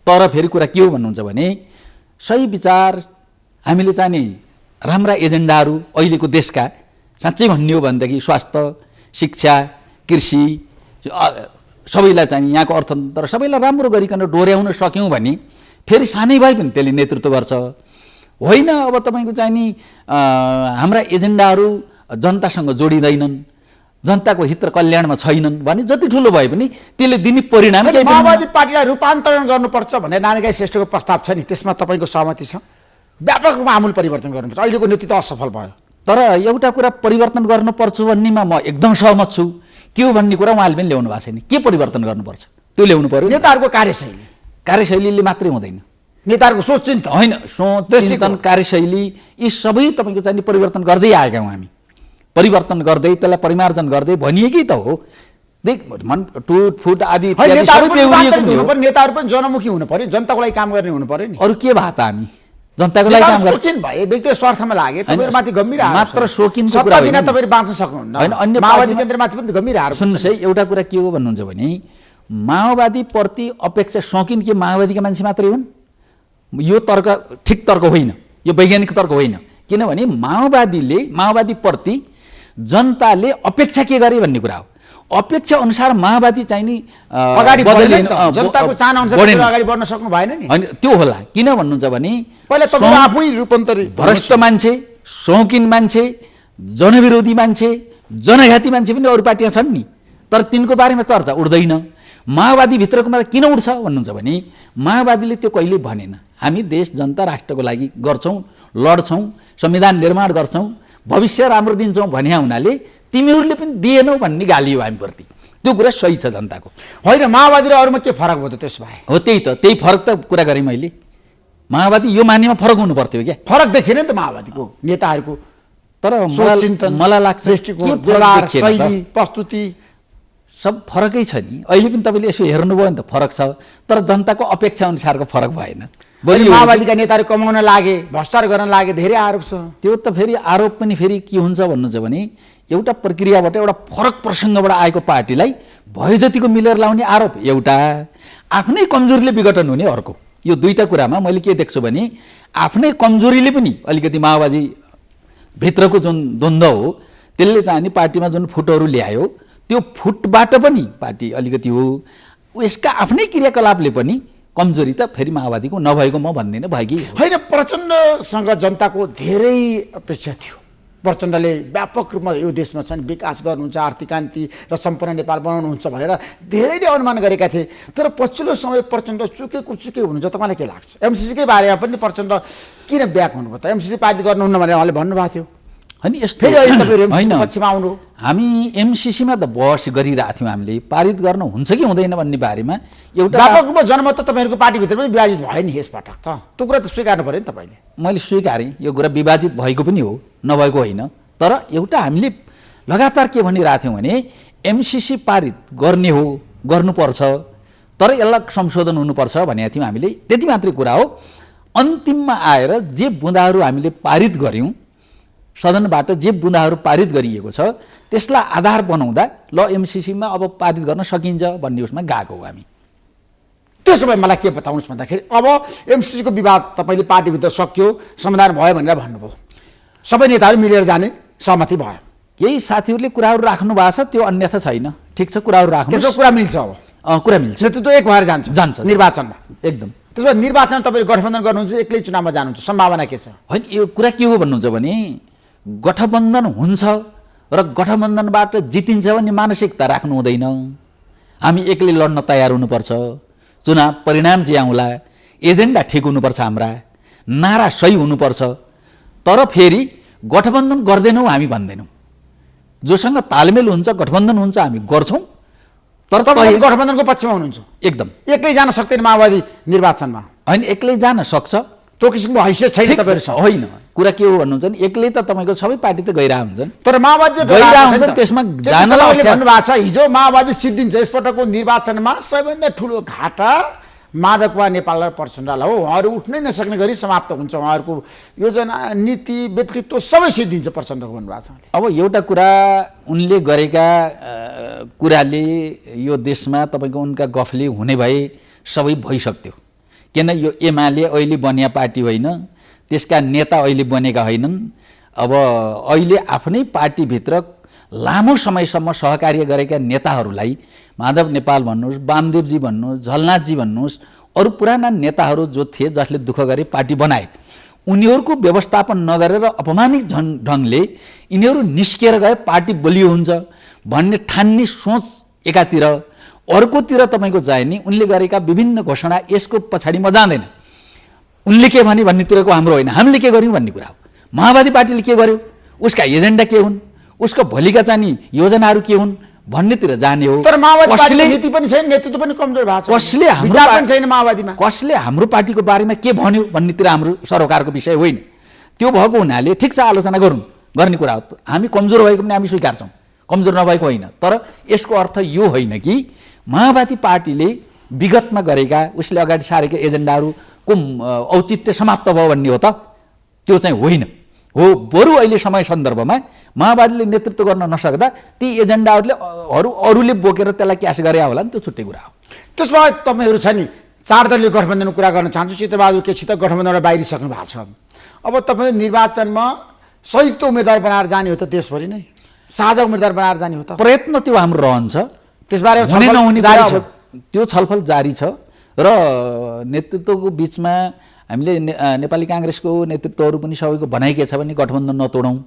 तर फेरि कुरा के हो भन्नुहुन्छ भने सही विचार हामीले चाहिने राम्रा एजेन्डाहरू अहिलेको देशका साँच्चै भन्ने हो भनेदेखि स्वास्थ्य, शिक्षा, कृषि सबैलाई चाहिँ यहाँको अर्थतन्त्र सबैलाई राम्रो गरिकन डोर्याउन सक्यौँ भने फेरि सानै भए पनि त्यसले नेतृत्व गर्छ। होइन अब तपाईँको चाहिँ नि हाम्रा एजेन्डाहरू जनतासँग जोडिँदैनन्, जनताको हित र कल्याणमा छैनन् भने जति ठुलो भए पनि त्यसले दिने परिणाम माओवादी पार्टीलाई रूपान्तरण गर्नुपर्छ भन्ने नारायण श्रेष्ठको प्रस्ताव छ नि, त्यसमा तपाईँको सहमति छ? व्यापक रूपमा आमूल परिवर्तन गर्नुपर्छ, अहिलेको नेतृत्व असफल भयो। तर एउटा कुरा परिवर्तन गर्नुपर्छ भन्नेमा म एकदम सहमत छु। के हो भन्ने कुरा उहाँले पनि ल्याउनु भएको छैन। के परिवर्तन गर्नुपर्छ त्यो ल्याउनु पर्यो। नेताहरूको कार्यशैलीले मात्रै हुँदैन, नेताहरूको सोच होइन, सोच कार्यशैली यी सबै तपाईँको चाहिँ परिवर्तन गर्दै आएका हौँ हामी, परिवर्तन गर्दै त्यसलाई परिमार्जन गर्दै भनिएकै त हो। टुटफुट आदि नेताहरू पनि जनमुखी हुनु पर्यो, जनताको लागि काम गर्ने हुनु पर्यो नि। अरू के भए त हामी जनताको लागि काम गर्ने भए व्यक्तिगत स्वार्थमा लागे तपाईँहरूमाथि गम्भीर मात्र शौकिनको कुरा होइन, तपाईहरु बाँच्न सक्नुहुन्न। होइन, अन्य माओवादी केन्द्रमाथि पनि गम्भीर आरोप। सुन्नुहोस् है, एउटा कुरा के हो भन्नुहुन्छ भने माओवादी प्रति अपेक्षा शौकिन के माओवादीका मान्छे मात्रै हुन्? यो तर्क ठिक तर्क होइन, यो वैज्ञानिक तर्क होइन। किनभने माओवादी प्रति जनताले अपेक्षा के गरे भन्ने कुरा हो। अपेक्षा अनुसार माओवादी चाहिँ नि अगाडि बढ्दैन, जनताको चाहना अनुसार अगाडि बढ्न सक्नु भएन नि। होइन, त्यो होला। किन भन्नुहुन्छ भने पहिला तपाईँ आफै रूपान्तरित भ्रष्ट मान्छे, शौकिन मान्छे, जनविरोधी मान्छे, जनघाती मान्छे पनि अरू पार्टीमा छन् नि, तर तिनको बारेमा चर्चा उठ्दैन। माओवादी भित्रको मात्रै किन उठ्छ भन्नुहुन्छ भने माओवादीले त्यो कहिल्यै भनेन, हामी देश जनता राष्ट्रको लागि गर्छौँ, लड्छौँ, संविधान निर्माण गर्छौँ, भविष्य राम्रो दिन्छौँ भने हुनाले तिमीहरूले पनि दिएनौ भन्ने गाली हो हामीप्रति। त्यो कुरा सही छ जनताको। होइन, माओवादी र अरूमा के फरक भयो त? त्यसो भए हो, त्यही फरक त कुरा गरेँ मैले। माओवादी यो मानेमा फरक हुनु पर्थ्यो क्या, फरक देखेन नि त माओवादीको नेताहरूको। तर मलाई लाग्छ शैली, प्रस्तुति सब फरकै छ नि। अहिले पनि तपाईँले यसो हेर्नुभयो भने त फरक छ, तर जनताको अपेक्षा अनुसारको फरक भएन। माओवादीका नेताहरू कमाउन लागे, भ्रष्टाचार गर्न लागे, धेरै आरोप छ। त्यो त फेरि आरोप पनि फेरि के हुन्छ भन्नुहुन्छ भने एउटा प्रक्रियाबाट एउटा फरक प्रसङ्गबाट आएको पार्टीलाई भयो जतिको मिलेर लाउने आरोप एउटा, आफ्नै कमजोरीले विघटन हुने अर्को। यो दुईटा कुरामा मैले के देख्छु भने आफ्नै कमजोरीले पनि अलिकति माओवादी भित्रको जुन द्वन्द्व हो त्यसले चाहिँ पार्टीमा जुन फुटहरू ल्यायो, त्यो फुटबाट पनि पार्टी अलिकति हो। यसका आफ्नै क्रियाकलापले पनि कमजोरी त फेरि माओवादीको नभएको म भन्दिनँ, भएकी होइन। प्रचण्डसँग जनताको धेरै अपेक्षा थियो। प्रचण्डले व्यापक रूपमा यो देशमा चाहिँ विकास गर्नुहुन्छ, आर्थिक क्रान्ति र सम्पन्न नेपाल बनाउनुहुन्छ भनेर धेरैले अनुमान गरेका थिए। तर पछिल्लो समय प्रचण्ड चुके हुनुहुन्छ। तपाईँलाई के लाग्छ? एमसीसीकै बारेमा पनि प्रचण्ड किन ब्याक हुनुभयो त? एमसीसी पारित गर्नुहुन्न भनेर उहाँले भन्नुभएको थियो। अनि यस्तो पक्षमा आउनु, हामी एमसीसीमा त बहस गरिरहेको थियौँ, हामीले पारित गर्न हुन्छ कि हुँदैन भन्ने बारेमा एउटा व्यापक रूपमा जनमत त तपाईँहरूको पार्टीभित्र पनि विभाजित भयो नि यसपटक त। त्यो कुरा त स्वीकार्नु पऱ्यो नि तपाईँले। मैले स्वीकारेँ, यो कुरा विभाजित भएको पनि हो, नभएको होइन। तर एउटा हामीले लगातार के भनिरहेको थियौँ भने एमसिसी पारित गर्ने हो, गर्नुपर्छ, तर यसलाई संशोधन हुनुपर्छ भनेका थियौँ हामीले। त्यति मात्रै कुरा हो। अन्तिममा आएर जे बुँदाहरू हामीले पारित गऱ्यौँ, सदनबाट जे बुँदाहरू पारित गरिएको छ त्यसलाई आधार बनाउँदा ल एमसिसीमा अब पारित गर्न सकिन्छ भन्ने उसमा गएको हो हामी। त्यसो भए मलाई के बताउनुहोस् भन्दाखेरि अब एमसिसीको विवाद तपाईँले पार्टीभित्र सक्यो, समाधान भयो भनेर भन्नुभयो, सबै नेताहरू मिलेर जाने सहमति भयो। केही साथीहरूले कुराहरू राख्नु भएको छ, त्यो अन्यथा छैन। ठिक छ, कुराहरू राख्नु, त्यसो कुरा मिल्छ। अब कुरा मिल्छ, नेतृत्व एक भएर जान्छ निर्वाचनमा एकदम। त्यसो भए निर्वाचन तपाईँले गठबन्धन गर्नुहुन्छ, एक्लै चुनावमा जानुहुन्छ, सम्भावना के छ? होइन, यो कुरा के हो भन्नुहुन्छ भने गठबन्धन हुन्छ र गठबन्धनबाट जितिन्छ भन्ने मानसिकता राख्नु हुँदैन। हामी एक्लै लड्न तयार हुनुपर्छ। चुनाव परिणाम जे आउँला, एजेन्डा ठिक हुनुपर्छ, हाम्रा नारा सही हुनुपर्छ। तर फेरि गठबन्धन गर्दैनौँ हामी भन्दैनौँ। जोसँग तालमेल हुन्छ, गठबन्धन हुन्छ, हामी गर्छौँ। तर तपाईँ गठबन्धनको पक्षमा हुनुहुन्छ? एकदम। एक्लै जान सक्दैन माओवादी निर्वाचनमा? होइन, एक्लै जान सक्छ, त्यो किसिमको हैसियत छैन तपाईँहरूसँग? होइन, कुरा के हो भन्नुहुन्छ भने एक्लै त तपाईँको सबै पार्टी त गइरह हुन्छन्, तर माओवादी हुन्छन्, त्यसमा जानलाई भन्नुभएको छ हिजो माओवादी सिद्धिन्छ। यसपटकको निर्वाचनमा सबैभन्दा ठुलो घाटा माधवकुमार नेपाल र प्रचण्डलाई हो। उहाँहरू उठ्नै नसक्ने गरी समाप्त हुन्छ। उहाँहरूको योजना, नीति, व्यक्तित्व सबै सिद्धिन्छ प्रचण्डको भन्नुभएको छ। अब एउटा कुरा उनले गरेका कुराले यो देशमा तपाईँको उनका गफले हुने भए सबै भइसक्थ्यो। किन यो एमाले अहिले बनिया पार्टी होइन, त्यसका नेता अहिले बनेका होइनन्। अब अहिले आफ्नै पार्टीभित्र लामो समयसम्म सहकार्य गरेका नेताहरूलाई माधव नेपाल भन्नुहोस्, वामदेवजी भन्नुहोस्, झलनाथजी भन्नुहोस्, अरू पुराना नेताहरू जो थिए जसले दुःख गरे पार्टी बनाए, उनीहरूको व्यवस्थापन नगरेर अपमानित ढङ्गले यिनीहरू निस्किएर गए पार्टी बलियो हुन्छ भन्ने ठान्ने सोच एकातिर, अर्कोतिर तपाईँको चाहिँ नि उनले गरेका विभिन्न घोषणा यसको पछाडि म जाँदैन। उनले के भने भन्नेतिरको हाम्रो होइन, हामीले के गर्यौँ भन्ने कुरा हो। माओवादी पार्टीले के गर्यो, उसका एजेन्डा के हुन्, उसको भोलिका चाहिँ योजनाहरू के हुन् भन्नेतिर जाने हो। तर माओवादी नीति पनि छैन, नेतृत्व पनि कमजोर भएको छ। कसले हाम्रो पार्टीको बारेमा के भन्यो भन्नेतिर हाम्रो सरोकारको विषय होइन। त्यो भएको हुनाले ठिक छ, आलोचना गरौँ, गर्ने कुरा हो। हामी कमजोर भएको पनि हामी स्वीकार्छौँ, कमजोर नभएको होइन। तर यसको अर्थ यो होइन कि माओवादी पार्टीले विगतमा गरेका, उसले अगाडि सारेका एजेन्डाहरूको औचित्य समाप्त भयो भन्ने हो त? त्यो चाहिँ होइन हो। बरु अहिले समय सन्दर्भमा माओवादीले नेतृत्व गर्न नसक्दा ती एजेन्डाहरूले बोकेर त्यसलाई क्यास गरे होला नि, त्यो छुट्टै कुरा हो। त्यसमा तपाईँहरू छ नि, 4 दलीय गठबन्धनको कुरा गर्न चाहन्छु। चित्रबहादुर केसी त गठबन्धनबाट बाहिरिसक्नु भएको छ। अब तपाईँ निर्वाचनमा संयुक्त उम्मेदवार बनाएर जाने हो त, देशभरि नै साझा उम्मेदवार बनाएर जाने हो त? प्रयत्न त्यो हाम्रो रहन्छ, त्यसबारे त्यो छलफल जारी छ। र नेतृत्वको बिचमा हामीले नेपाली काङ्ग्रेसको नेतृत्वहरू पनि सबैको भनाइ के छ भने गठबन्धन नतोडौँ।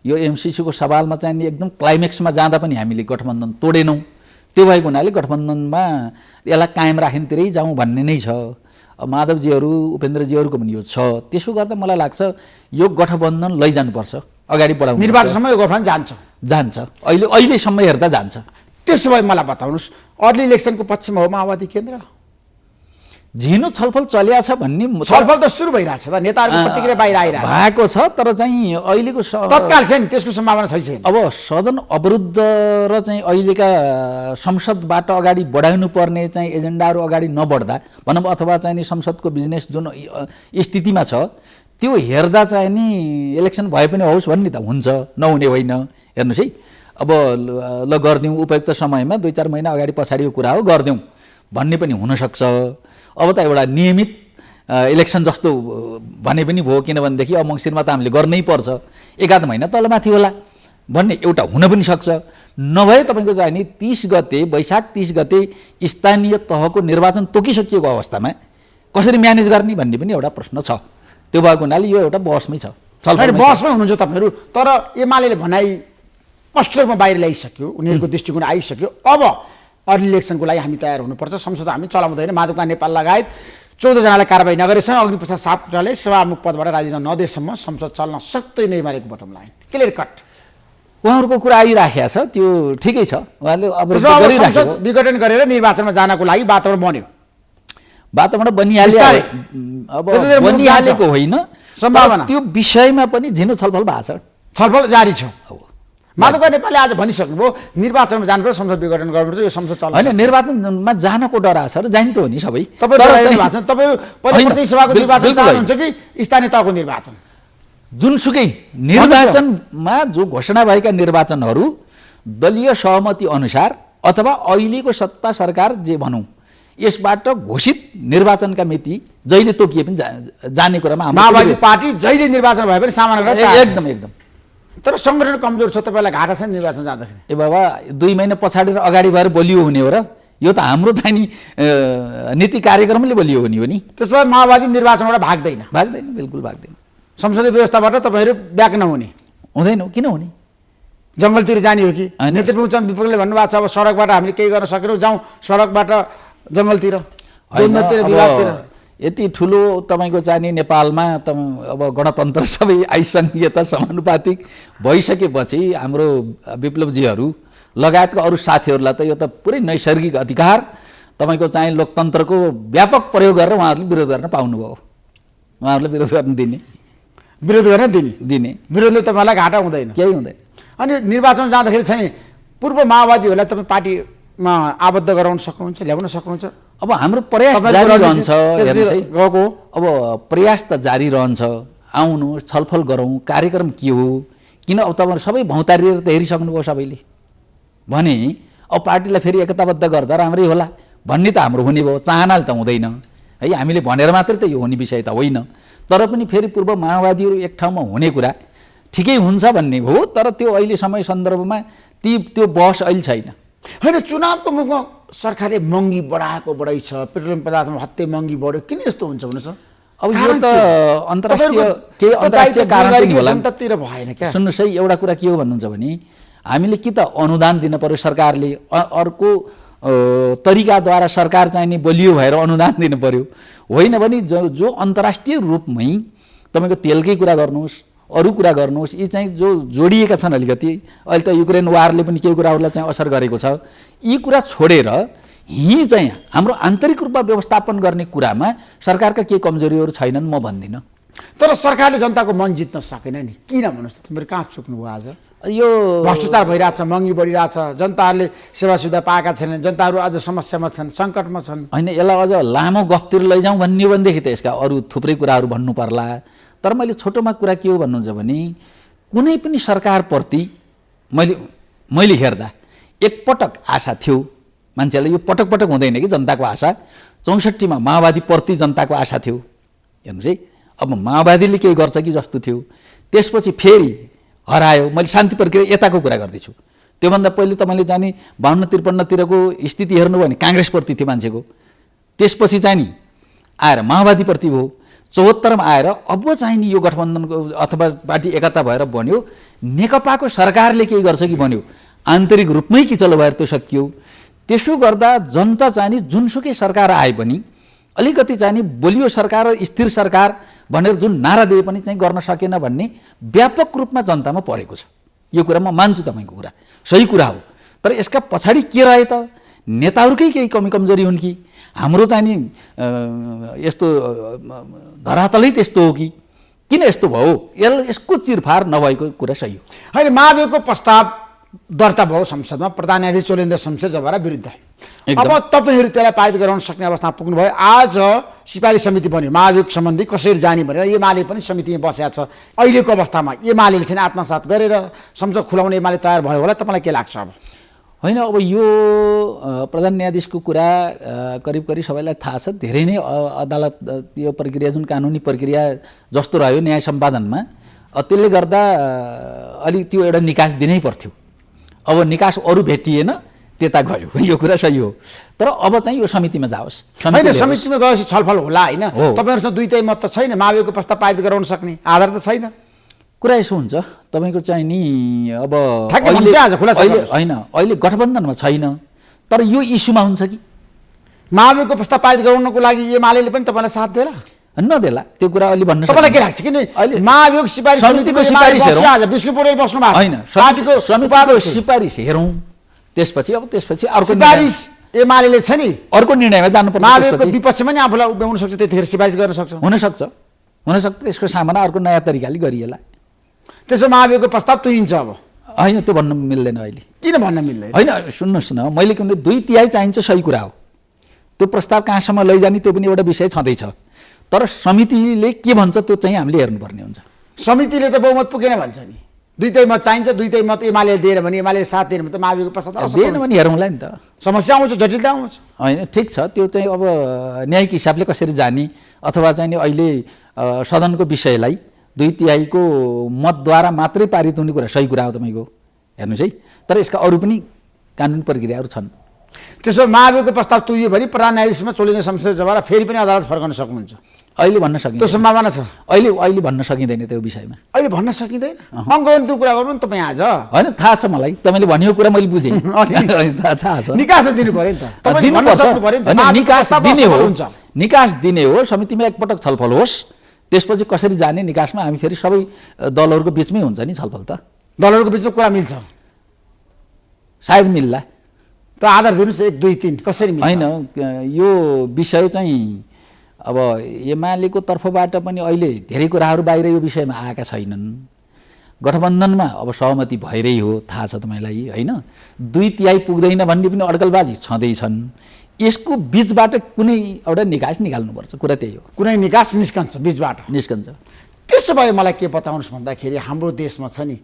यो एमसिसीको सवालमा चाहिँ नि एकदम क्लाइमेक्समा जाँदा पनि हामीले गठबन्धन तोडेनौँ। त्यो भएको हुनाले गठबन्धनमा यसलाई कायम राख्नेतिरै जाउँ भन्ने नै छ। माधवजीहरू, उपेन्द्रजीहरूको पनि यो छ। त्यसो गर्दा मलाई लाग्छ यो गठबन्धन लैजानुपर्छ, अगाडि बढाउनु। निर्वाचनसम्म यो गठबन्धन जान्छ, अहिलेसम्म हेर्दा जान्छ। त्यसो भए मलाई बताउनुहोस्, अर्ली इलेक्सनको पक्षमा हो माओवादी केन्द्र? झिनो छलफल चलिया छ भन्ने छलफल त सुरु भइरहेछ त, नेताहरूको प्रतिक्रिया बाहिर आइरहेछ भएको छ। तर चाहिँ अहिलेको तत्काल छैन, त्यसको सम्भावना छैन। अब सदन अवरुद्ध र चाहिँ अहिलेका संसदबाट अगाडि बढाउनु पर्ने चाहिँ एजेन्डाहरू अगाडि नबढ्दा भनौँ, अथवा चाहिँ नि संसदको बिजनेस जुन स्थितिमा छ त्यो हेर्दा चाहिँ नि इलेक्सन भए पनि होस् भन्ने त हुन्छ, नहुने होइन। हेर्नुहोस् है, अब ल गरिदिउँ, उपयुक्त समयमा 2-4 महिना अगाडि पछाडिको कुरा हो, गरिदिउँ भन्ने पनि हुनसक्छ। अब त एउटा नियमित इलेक्सन जस्तो भने पनि भयो, किनभनेदेखि अब मङ्सिरमा त हामीले गर्नै पर्छ, 1-आध महिना तलमाथि होला भन्ने एउटा हुन पनि सक्छ। नभए तपाईँको चाहिँ नि 30 गते, वैशाख 30 गते स्थानीय तहको निर्वाचन तोकिसकिएको अवस्थामा कसरी म्यानेज गर्ने भन्ने पनि एउटा प्रश्न छ। त्यो भएको हुनाले यो एउटा बहसमै छ, बहसमै हुनुहुन्छ तपाईँहरू। तर एमाले भनाइ स्पष्ट रूपमा बाहिर ल्याइसक्यो, उनीहरूको दृष्टिकोण आइसक्यो। अब अर्ली इलेक्सनको लागि हामी तयार हुनुपर्छ, संसद हामी चलाउँदैन। माधवकुमार नेपाल लगायत 14 जनालाई कारबाही नगरेसम्म, अग्निप्रसाद सापकोटाले सभामुख पदबाट राजीनामा नदिएसम्म संसद चल्न सक्दैन एमालेको बटम लाइन क्लियर कट। उहाँहरूको कुरा आइराखेको छ, त्यो ठिकै छ। उहाँले अब संसद विघटन गरेर निर्वाचनमा जानको लागि वातावरण बन्यो, वातावरण बनिहाल्यो। अब बनिहालेको होइन, सम्भावना त्यो विषयमा पनि झिनो छलफल भएको छ। छलफल जारी छ। माधव नेपालले आज भनिसक्नुभयो निर्वाचनमा जानुपर्छ, संसद विघटन गर्नुपर्छ, यो संसद चल्छ। होइन, निर्वाचनमा जानको डर आछ र जाने त हो नि सबै। तपाईँ प्रतिनिधि सभाको निर्वाचन चाहनुहुन्छ कि स्थानीय तहको निर्वाचन? जुनसुकै निर्वाचनमा जो घोषणा भएका निर्वाचनहरू दलीय सहमति अनुसार अथवा अहिलेको सत्ता सरकार जे भनौँ यसबाट घोषित निर्वाचनका मिति जहिले तोकिए पनि जाने कुरामा माओवादी पार्टी जहिले निर्वाचन भए पनि सामना गर्न एकदम एकदम। तर सङ्गठन कमजोर छ, तपाईँलाई घाटा छ नि निर्वाचन जाँदाखेरि? ए बाबा, 2 महिना पछाडि र अगाडि भएर बलियो हुने हो र? यो त हाम्रो चाहिँ नि नीति कार्यक्रमले बलियो हुने हो नि। त्यसो भए माओवादी निर्वाचनबाट भाग्दैन? भाग्दैन, बिल्कुल भाग्दैन। संसदीय व्यवस्थाबाट तपाईँहरू ब्याक नहुने? हुँदैन, किन हुने? जङ्गलतिर जाने हो कि? नेतृत्व चन्द्र विपक्षले भन्नुभएको छ अब सडकबाट हामीले केही गर्न सकेनौँ, जाउँ सडकबाट जङ्गलतिर, विवादतिर। यति ठुलो तपाईँको चाहिने नेपालमा अब गणतन्त्र सबै आइसङ्घीयता समानुपातिक भइसकेपछि हाम्रो विप्लवजीहरू लगायतका अरू साथीहरूलाई त यो त पुरै नैसर्गिक अधिकार तपाईँको चाहिँ लोकतन्त्रको व्यापक प्रयोग गरेर उहाँहरूले विरोध गर्न पाउनुभयो। उहाँहरूले विरोध गर्न दिने, विरोध गर्न दिने विरोधले तपाईँलाई घाटा हुँदैन? केही हुँदैन। अनि निर्वाचन जाँदाखेरि चाहिँ पूर्व माओवादीहरूलाई तपाईँ पार्टीमा आबद्ध गराउन सक्नुहुन्छ, ल्याउन सक्नुहुन्छ? अब हाम्रो प्रयास जारी रहन्छ। गएको अब प्रयास त जारी रहन्छ। आउनुहोस्, छलफल गरौँ, कार्यक्रम के हो, किन अब तपाईँहरू सबै भौतारिएर त हेरिसक्नुभयो सबैले भने अब पार्टीलाई फेरि एकताबद्ध गर्दा राम्रै होला भन्ने त हाम्रो हुने भयो, चाहनाले त हुँदैन है। हामीले भनेर मात्रै त यो हुने विषय त होइन। तर पनि फेरि पूर्व माओवादीहरू एक ठाउँमा हुने कुरा ठिकै हुन्छ भन्ने हो। तर त्यो अहिले समय सन्दर्भमा त्यो बहस अहिले छैन। होइन, चुनावको मुखमा सरकारले महँगी बढाइ छ, पेट्रोलियम पदार्थमा हत्ते महँगी बढ्यो, किन यस्तो हुन्छ भन्नुहोस्? अब यो त अन्तर्राष्ट्रिय कारण पनि होला। भएन क्या? सुन्नुहोस् है, एउटा कुरा के हो भन्नुहुन्छ भने हामीले कि त अनुदान दिन पर्यो सरकारले, अर्को तरिकाद्वारा सरकार चाहिँ नि बलियो भएर अनुदान दिनु पर्यो। होइन भने जो अन्तर्राष्ट्रिय रूपमै तपाईँको तेलकै कुरा गर्नुहोस्, अरू कुरा गर्नुहोस्, यी चाहिँ जो जोडिएका छन् अलिकति, अहिले त युक्रेन वारले पनि केही कुराहरूलाई चाहिँ असर गरेको छ। यी कुरा छोडेर यहीँ चाहिँ हाम्रो आन्तरिक रूपमा व्यवस्थापन गर्ने कुरामा सरकारका केही कमजोरीहरू छैनन् म भन्दिनँ। तर सरकारले जनताको मन जित्न सकेन नि, किन भन्नुहोस् त? तपाईँहरू कहाँ चुक्नुभयो? आज यो भ्रष्टाचार भइरहेछ, महँगी बढिरहेछ, जनताहरूले सेवा सुविधा पाएका छैनन्, जनताहरू अझ समस्यामा छन्, सङ्कटमा छन्। होइन, यसलाई अझ लामो गफतिर लैजाउँ भन्ने हो भनेदेखि त यसका अरू थुप्रै कुराहरू भन्नु पर्ला। तर मैले छोटोमा कुरा के हो भन्नुहुन्छ भने कुनै पनि सरकारप्रति मैले हेर्दा एकपटक आशा थियो मान्छेलाई। यो पटक पटक हुँदैन कि जनताको आशा। 64 मा माओवादीप्रति जनताको आशा थियो। हेर्नुहोस् है, अब माओवादीले केही गर्छ कि जस्तो थियो। त्यसपछि फेरि हरायो। मैले शान्ति प्रक्रिया यताको कुरा गर्दैछु। त्योभन्दा पहिले तपाईँले जाने 52-53तिरको स्थिति हेर्नुभयो भने काङ्ग्रेसप्रति थियो मान्छेको। त्यसपछि चाहिँ नि आएर माओवादीप्रति भयो। 74 मा आएर अब चाहिँ नि यो गठबन्धनको अथवा पार्टी एकता भएर बन्यो। नेकपाको सरकारले केही गर्छ कि बन्यो, आन्तरिक रूपमै किचलो भएर त्यो सकियो। त्यसो गर्दा जनता चाहिँ नि जुनसुकै सरकार आए पनि अलिकति चाहिँ नि बलियो सरकार र स्थिर सरकार भनेर जुन नारा दिए पनि चाहिँ गर्न सकेन भन्ने व्यापक रूपमा जनतामा परेको छ। यो कुरा म मान्छु, तपाईँको कुरा सही कुरा हो। तर यसका पछाडि के रहे त? नेताहरूकै केही कमी कमजोरी हुन् कि हाम्रो चाहिँ नि यस्तो धरातलै त्यस्तो हो कि किन यस्तो भयो? यसको चिरफार नभएको कुरा सही हो। होइन, महाभियोगको प्रस्ताव दर्ता भयो संसदमा, प्रधान न्यायाधीश चोलेन्द्र शमशेरजवारा विरुद्ध। अब तपाईँहरू त्यसलाई पारित गराउन सक्ने अवस्थामा पुग्नुभयो। आज सिपाही समिति बन्यो महाभियोग सम्बन्धी कसरी जाने भनेर एमाले पनि समितिमा बसेको छ। अहिलेको अवस्थामा एमाले चाहिँ आत्मसात गरेर संसद खुलाउने एमाले तयार भयो होला, तपाईँलाई के लाग्छ? अब होइन, अब यो प्रधान न्यायाधीशको कुरा करिब करिब सबैलाई थाहा छ। धेरै नै अदालत यो प्रक्रिया जुन कानुनी प्रक्रिया जस्तो रह्यो न्याय सम्पादनमा, त्यसले गर्दा अलिक त्यो एउटा निकास दिनै पर्थ्यो। अब निकास अरू भेटिएन, त्यता गयो, यो कुरा सही हो। तर अब चाहिँ यो समितिमा जाओस्। होइन, समितिमा गएपछि छलफल होला होइन? तपाईँहरूसँग दुईटै मत त छैन, महाभियोगको प्रस्ताव पारित गराउन सक्ने आधार त छैन। कुरा यसो हुन्छ तपाईँको चाहिँ नि अब होइन, अहिले गठबन्धनमा छैन, तर यो इस्युमा हुन्छ कि महाभियोगको प्रस्ताव पारित गराउनको लागि एमाले पनि तपाईँलाई साथ देला नदेला? त्यो कुरा अलि भन्नु तपाईँलाई के लाग्छ? किन अहिले महाभियोग सिफारिस समितिको सिफारिस विष्णुपुरले बस्नु भएको होइन, समितिको सिफारिस हेरौँ, त्यसपछि अर्को सिफारिस एमाले छ नि, अर्को निर्णयमा जानुपर्छ। महाभियोगको विपक्षमा नि आफूलाई उभ्याउन सक्छ, त्यतिखेर सिफारिस गर्न सक्छ। हुनसक्छ, त्यसको सामना अर्को नयाँ तरिकाले गरिएला। त्यसो महाभियोगको प्रस्ताव तुइन्छ अब होइन त्यो भन्न मिल्दैन अहिले। किन भन्न मिल्दैन? होइन सुन्नुहोस् न, मैले कुनै 2/3 चाहिन्छ सही कुरा हो। त्यो प्रस्ताव कहाँसम्म लैजाने त्यो पनि एउटा विषय छँदैछ, तर समितिले के भन्छ त्यो चाहिँ हामीले हेर्नुपर्ने हुन्छ। समितिले त बहुमत पुगेन भन्छ नि, 2/3 मत चाहिन्छ, 2/3 मत एमाले दिएर भने एमाले साथ दिएर भने त महाभियोगको प्रस्ताव दिएन भने हेरौँला नि त। समस्या आउँछ, जटिलता आउँछ। होइन ठिक छ, त्यो चाहिँ अब न्यायिक हिसाबले कसरी जाने, अथवा चाहिँ नि अहिले सदनको विषयलाई 2/3 मतद्वारा मात्रै पारित हुने कुरा सही कुरा हो तपाईँको, हेर्नुहोस् है। तर यसका अरू पनि कानुनी प्रक्रियाहरू छन्। त्यसो महाभियोगको प्रस्ताव तुइयो भने प्रधान न्यायाधीशमा चोलिने संसदीय सभा र फेरि पनि अदालत फर्काउन सक्नुहुन्छ? अहिले भन्न त्यो सकिँदैन, सम्भावना छ? अहिले भन्न सकिँदैन त्यो विषयमा। अहिले भन्न सकिँदैन? अङ्कगणित कुरा गर्नु नि तपाईँ आज। होइन थाहा छ मलाई, तपाईँले भनेको कुरा मैले बुझेँ, थाहा छ। निकास त दिनु पर्यो नि त, तपाईँले भन्न दिनुपर्छ। सक्नु पर्यो नि त। होइन, निकास दिने हो, हुन्छ। निकास दिने हो, समितिमा एकपटक छलफल होस्, त्यसपछि कसरी जाने निकासमा हामी फेरि सबै दलहरूको बिचमै हुन्छ नि छलफल त। दलहरूको बिचमा कुरा मिल्छ? सायद मिल्ला। त आधार दिनुहोस् 1, 2, 3 कसरी मिल्छ? होइन यो विषय चाहिँ अब एमालेको तर्फबाट पनि अहिले धेरै कुराहरू बाहिर यो विषयमा आएका छैनन्। गठबन्धनमा अब सहमति भएरै हो, थाहा छ तपाईँलाई होइन। 2/3 पुग्दैन भन्ने पनि अड्कलबाजी छँदैछन्। यसको बिचबाट कुनै एउटा निकास निकाल्नुपर्छ, कुरा त्यही हो। कुनै निकास निस्कन्छ बिचबाट? निस्कन्छ। त्यसो भए मलाई के बताउनुहोस् भन्दाखेरि हाम्रो देशमा छ नि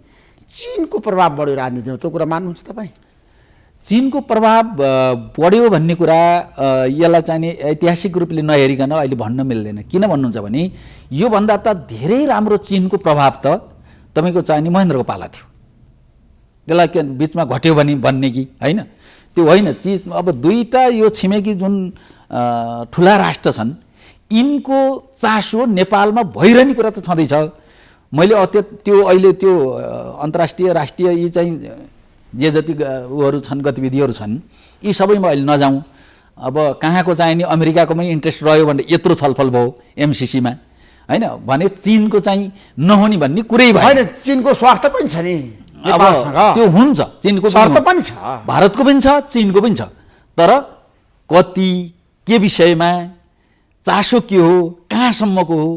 चीनको प्रभाव बढ्यो राजनीतिमा, त्यो कुरा मान्नुहुन्छ तपाईँ? चीनको प्रभाव बढ्यो भन्ने कुरा यसलाई चाहिँ नि ऐतिहासिक रूपले नहेरिकन अहिले भन्न मिल्दैन। किन भन्नुहुन्छ भने योभन्दा त धेरै राम्रो चीनको प्रभाव त तपाईँको चाहिँ नि महेन्द्रको पाला थियो। त्यसलाई के बिचमा घट्यो भने भन्ने कि होइन, त्यो होइन। चीन अब दुईवटा यो छिमेकी जुन ठुला राष्ट्र छन्, यिनको चासो नेपालमा भइरहने कुरा त छँदैछ। मैले त्यो अहिले त्यो अन्तर्राष्ट्रिय राष्ट्रिय यी चाहिँ जे जति उहरू छन्, गतिविधिहरू छन्, यी सबैमा अहिले नजाउँ। अब कहाँको चाहिँ नि अमेरिकाको पनि इन्ट्रेस्ट रह्यो भने यत्रो छलफल भयो एमसिसीमा होइन, भने चीनको चाहिँ नहुने भन्ने कुरै भयो। होइन, चीनको स्वार्थ पनि छ नि नेपालसँग। त्यो हुन्छ, चीनको स्वार्थ पनि छ, भारतको पनि छ, चीनको पनि छ। तर कति के विषयमा चासो के हो, कहाँसम्मको हो,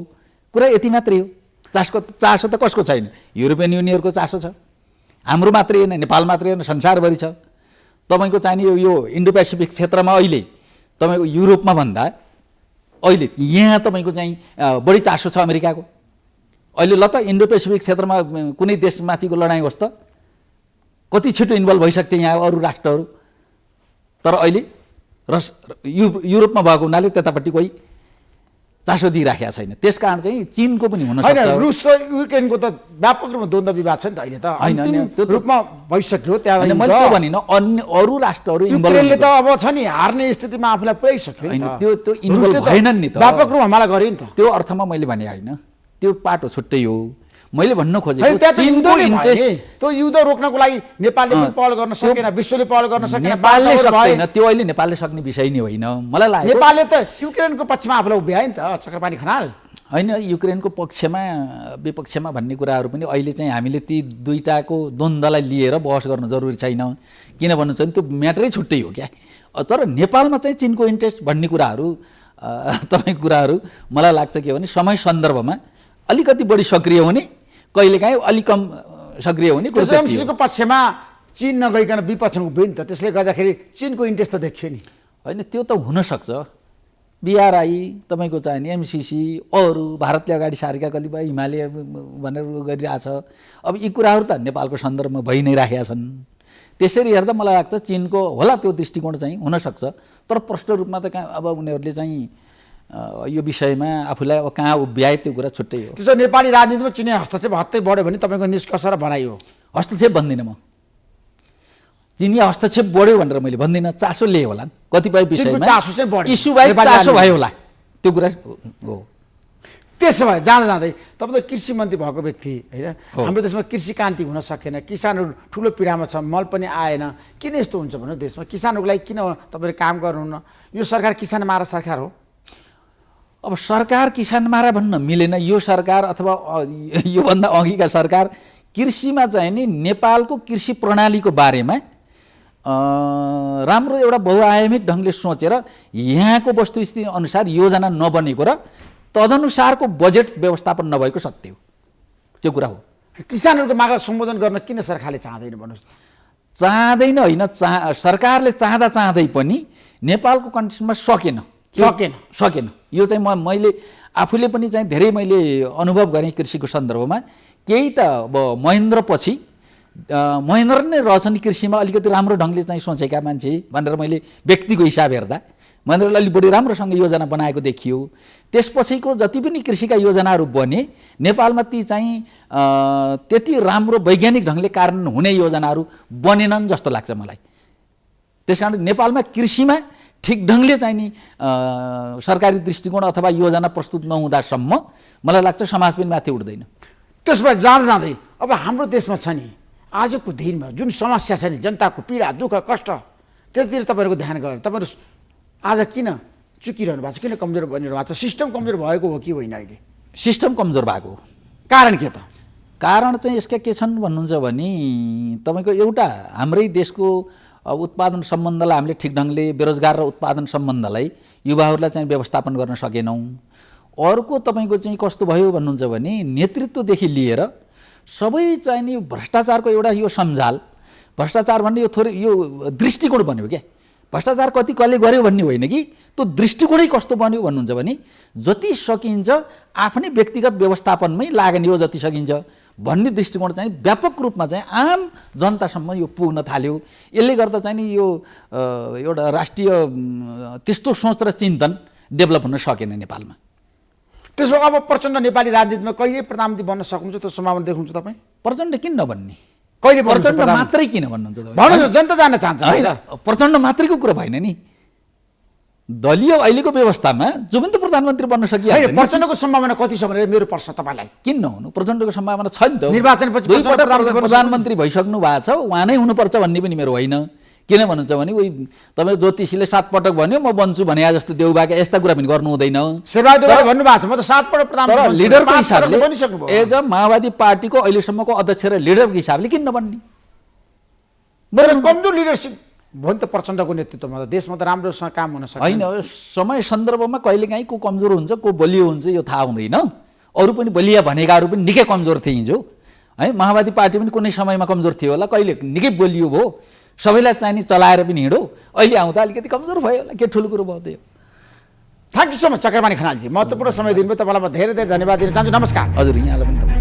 कुरा यति मात्रै हो। चासो त कसको छैन? युरोपियन युनियनको चासो छ, हाम्रो मात्रै होइन, नेपाल मात्रै होइन, संसारभरि छ। तपाईँको चाहिने यो इन्डो पेसिफिक क्षेत्रमा अहिले तपाईँको युरोपमा भन्दा अहिले यहाँ तपाईँको चाहिँ बढी चासो छ अमेरिकाको। अहिले ल त इन्डो पेसिफिक क्षेत्रमा कुनै देशमाथिको लडाइँ होस् त कति छिटो इन्भल्भ भइसक्थे यहाँ अरू राष्ट्रहरू, तर अहिले युरोपमा भएको हुनाले त्यतापट्टि कोही चासो दिइराखेका छैन। त्यस कारण चाहिँ चीनको पनि हुन सक्छ। होइन, रुस र युक्रेनको त व्यापक रूपमा द्वन्द्व विवाद छ नि त अहिले त, अन्तिम रूपमा भइसक्यो। त्यहाँ मैले त्यो भनिनँ, अन्य अरू राष्ट्रहरू युक्रेनले त अब छ नि हार्ने स्थितिमा आफूलाई पुर्याइसक्यो नि त। त्यो इन्भल्भ भएनन् नि त, व्यापक रूपमा हमला गर्यो नि त। त्यो अर्थमा मैले भने होइन, त्यो पाटो छुट्टै हो। मैले भन्न खोजेको चीनको इन्ट्रेस्ट, त्यो युद्ध रोक्नको लागि नेपालले पनि पहल गर्न सकेन, विश्वले पहल गर्न सकेन, नेपालले सक्दैन। त्यो अहिले नेपालले सक्ने विषय नै होइन मलाई लाग्यो। नेपालले त युक्रेनको पक्षमा आफूलाई उभ्यायो नि त, चक्रपाणी खनाल। होइन, युक्रेनको पक्षमा विपक्षमा भन्ने कुराहरू पनि अहिले चाहिँ हामीले ती दुईटाको द्वन्द्वलाई लिएर बहस गर्नु जरुरी छैन। किन भन्नु छ भने त्यो म्याटरै छुट्टै हो क्या। तर नेपालमा चाहिँ चीनको इन्ट्रेस्ट भन्ने कुराहरू तपाईँको कुराहरू मलाई लाग्छ के भने समय सन्दर्भमा अलिकति बढी सक्रिय हुने, कहिलेकाहीँ अलिक कम सक्रिय हुने। एमसीसीको पक्षमा चीन नगइकन विपक्षमा उभियो नि त, त्यसले गर्दाखेरि चीनको इन्ट्रेस्ट त देखियो नि। होइन, त्यो त हुनसक्छ। बिआरआई तपाईँको चाहिने एमसिसी अरू भारतले अगाडि सारेका कतिपय हिमालय भनेर गरिरहेछ। अब यी कुराहरू त नेपालको सन्दर्भमा भइ नै राखेका छन्। त्यसरी हेर्दा मलाई लाग्छ चीनको होला त्यो दृष्टिकोण चाहिँ हुनसक्छ। तर प्रष्ट रूपमा त कहाँ अब उनीहरूले चाहिँ यो विषयमा आफूलाई अब कहाँ उभ्याए त्यो कुरा छुट्टै हो। त्यसो नेपाली राजनीतिमा चिने हस्तक्षेप हत्तै बढ्यो भने तपाईँको निष्कर्ष र भनाइ हो? हस्तक्षेप भन्दिनँ म, चिनिया हस्तक्षेप बढ्यो भनेर मैले भन्दिनँ। चासो लिए होला कतिपय विषयमा, इस्यु बाहेक चासो भयो होला, त्यो कुरा हो। त्यसो भए जाँदा जाँदै तपाईँ त कृषि मन्त्री भएको व्यक्ति होइन, हाम्रो देशमा कृषि क्रान्ति हुन सकेन, किसानहरू ठुलो पीडामा छ, मल पनि आएन। किन यस्तो हुन्छ भने देशमा किसानहरूको लागि किन तपाईँले काम गर्नुहुन्न? यो सरकार किसान मारा सरकार हो। अब सरकार किसान मारा भन्न मिलेन। यो सरकार अथवा योभन्दा अघिका सरकार कृषिमा चाहिँ नि नेपालको कृषि प्रणालीको बारेमा राम्रो एउटा बहुआयामिक ढङ्गले सोचेर यहाँको वस्तुस्थिति अनुसार योजना नबनेको र तदनुसारको बजेट व्यवस्थापन नभएको सत्य हो, त्यो कुरा हो। किसानहरूको माग सम्बोधन गर्न किन सरकारले चाहँदैन भन्नुहोस्? चाहँदैन होइन, सरकारले चाहँदै पनि नेपालको कन्डिसनमा सकेन। यो चाहिँ मैले आफूले पनि चाहिँ धेरै मैले अनुभव गरेँ कृषिको सन्दर्भमा। केही त अब महेन्द्रपछि महेन्द्र नै रहेछ नि कृषिमा अलिकति राम्रो ढङ्गले चाहिँ सोचेका मान्छे भनेर मैले व्यक्तिको हिसाब हेर्दा महेन्द्रले अलिक बढी राम्रोसँग योजना बनाएको देखियो। त्यसपछिको जति पनि कृषिका योजनाहरू बने नेपालमा ती चाहिँ त्यति राम्रो वैज्ञानिक ढङ्गले कार्यान्वयन हुने योजनाहरू बनेनन् जस्तो लाग्छ मलाई। त्यस कारण नेपालमा कृषिमा ठिक ढङ्गले चाहिँ नि सरकारी दृष्टिकोण अथवा योजना प्रस्तुत नहुँदासम्म मलाई लाग्छ समाज पनि माथि उठ्दैन। त्यसमा जाँदै अब हाम्रो देशमा छ नि आजको दिनमा जुन समस्या छ नि, जनताको पीडा दुःख कष्ट, त्यतिर तपाईँहरूको ध्यान गरेर तपाईँहरू आज किन चुकिरहनु भएको छ, किन कमजोर बनिरहनु भएको छ? सिस्टम कमजोर भएको हो कि होइन? अहिले सिस्टम कमजोर भएको हो। कारण के त? कारण चाहिँ यसका के छन् भन्नुहुन्छ भने तपाईँको एउटा हाम्रै देशको उत्पादन सम्बन्धलाई हामीले ठिक ढङ्गले बेरोजगार र उत्पादन सम्बन्धलाई युवाहरूलाई चाहिँ व्यवस्थापन गर्न सकेनौँ। अर्को तपाईँको चाहिँ कस्तो भयो भन्नुहुन्छ भने नेतृत्वदेखि लिएर सबै चाहिँ नि भ्रष्टाचारको एउटा यो सञ्जाल, भ्रष्टाचार भन्ने यो थोरै यो दृष्टिकोण बन्यो क्या। भ्रष्टाचार कति कसले गर्यो भन्ने होइन कि त्यो दृष्टिकोणै कस्तो बन्यो भन्नुहुन्छ भने जति सकिन्छ आफ्नै व्यक्तिगत व्यवस्थापनमै लाग्ने हो जति सकिन्छ भन्ने दृष्टिकोण चाहिँ व्यापक रूपमा चाहिँ आम जनतासम्म यो पुग्न थाल्यो। यसले गर्दा चाहिँ नि यो एउटा राष्ट्रिय त्यस्तो सोच र चिन्तन डेभलप हुन सकेन नेपालमा। त्यसो अब प्रचण्ड नेपाली राजनीतिमा कहिले प्रधानमन्त्री बन्न सक्नुहुन्छ त्यो सम्भावना देख्नुहुन्छ तपाईँ? प्रचण्ड किन नबन्ने? कहिले प्रचण्ड मात्रै किन भन्नुहुन्छ तपाईँ? भन्नुहोस्, जनता जान्न चाहन्छ होइन, प्रचण्ड मात्रैको कुरा भएन नि। दलीय अहिलेको व्यवस्थामा जो पनि त प्रधानमन्त्री बन्न सकिहाल्छ। प्रचण्डको सम्भावना कति छ भनेर मेरो प्रश्न तपाईँलाई? किन नहुनु? प्रचण्डको सम्भावना छ नि त। निर्वाचनपछि प्रधानमन्त्री भइसक्नु भएको छ, उहाँ नै हुनुपर्छ भन्ने पनि मेरो होइन। किन भन्नुहुन्छ भने उही तपाईँ ज्योतिषीले 7 पटक भन्यो म बन्छु भने जस्तो देउबाका यस्ता कुरा पनि गर्नु हुँदैन। सेवादेवले भन्नुभएको छ म त 7 पटक प्रधानमन्त्री लिडरको हिसाबले एज अ माओवादी पार्टीको अहिलेसम्मको अध्यक्ष र लिडरको हिसाबले किन नबन्ने? कमजोर लिडरसिप भयो नि त प्रचण्डको नेतृत्वमा त देशमा त राम्रोसँग काम हुन सक्छ। होइन, समय सन्दर्भमा कहिलेकाहीँ को कमजोर हुन्छ को बलियो हुन्छ यो थाहा हुँदैन। अरू पनि बलिया भनेकाहरू पनि निकै कमजोर थिए हिजो है। माओवादी पार्टी पनि कुनै समयमा कमजोर थियो होला, कहिले निकै बलियो भयो, सबैलाई चाहिने चलाएर पनि हिँडो। अहिले आउँदा अलिकति कमजोर भयो होला, के ठुलो कुरो भयो त्यो। Thank you so much Chakrapani खनालजी, महत्त्वपूर्ण समय दिनुभयो। तपाईँलाई म धेरै धेरै धन्यवाद दिन चाहन्छु। नमस्कार। हजुर, यहाँलाई पनि तपाईँ।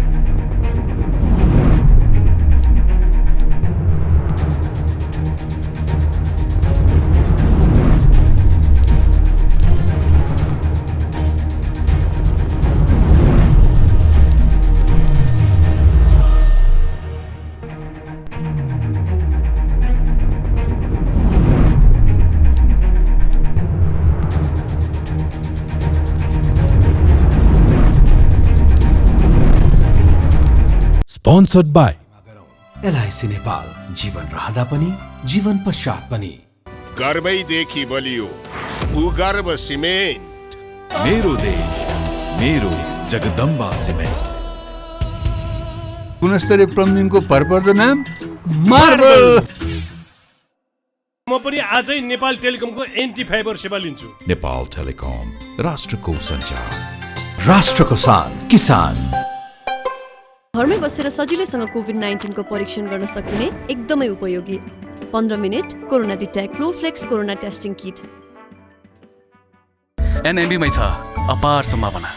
Sponsored by एलआईसी नेपाल, जीवन रहँदा पनि जीवन पश्चात पनि। गर्वैदेखि बलियो भूगर्भ सिमेन्ट। मेरो देश मेरो जगदम्बा सिमेन्ट। गुणस्तरीय प्लम्बिङको भरपर्दो नाम मार्बल। म पनि आजै नेपाल टेलिकमको एन्टी फाइबर सेवा लिन्छु। नेपाल टेलिकम, राष्ट्रको सञ्चार। राष्ट्रको शान किसान। घरमै बसेर सजिलैसँग कोभिड-19 को परीक्षण गर्न सकिने एकदमै उपयोगी 15 minute corona detect Flowflex corona testing kit. एनएमबीमै छ अपार सम्भावना।